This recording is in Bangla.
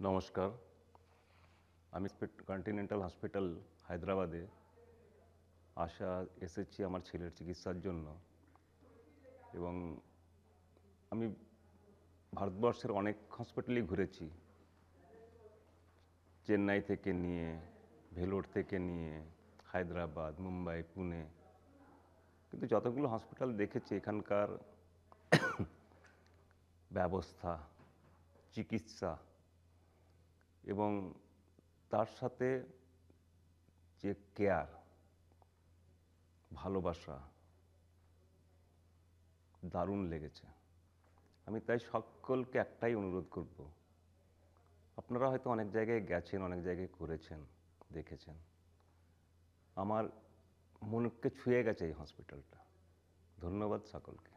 নমস্কার, আমি কন্টিনেন্টাল হসপিটাল হায়দ্রাবাদে এসেছি আমার ছেলের চিকিৎসার জন্য। এবং আমি ভারতবর্ষের অনেক হসপিটালই ঘুরেছি, চেন্নাই থেকে নিয়ে, ভেলোর থেকে নিয়ে, হায়দ্রাবাদ, মুম্বাই, পুনে। কিন্তু যতগুলো হসপিটাল দেখেছি এখানকার ব্যবস্থা, চিকিৎসা এবং তার সাথে যে কেয়ার, ভালোবাসা দারুণ লেগেছে। আমি তাই সকলকে একটাই অনুরোধ করব, আপনারা হয়তো অনেক জায়গায় গেছেন, অনেক জায়গায় করেছেন, দেখেছেন। আমার মনকে ছুঁয়ে গেছে এই হসপিটালটা। ধন্যবাদ সকলকে।